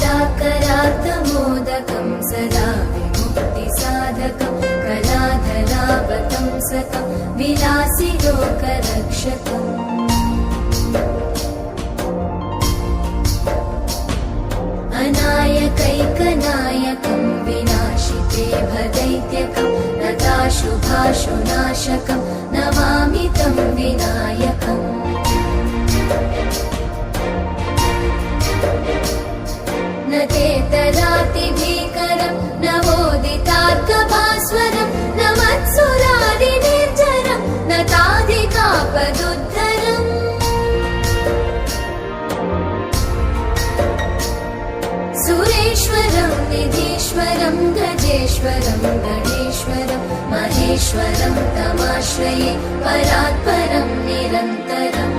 कलाकरार्तमोदकं सदा विमुक्तिसाधकं कलाधरावतंसकं विलासिलोकरक्षकम् अनायकैकनायकं विनाशिते भदैत्यकं नताशुभाशुनाशकं नमामि तं विनायकम् न तेतरातिभीकरं नवोदितार्कभास्वरं न मत्सुरादिनिर्जरं न ताधिकापदुद्धरम् सुरेश्वरं निधीश्वरं गजेश्वरं गणेश्वरं महेश्वरं तमाश्रये परात्परं निरन्तरम्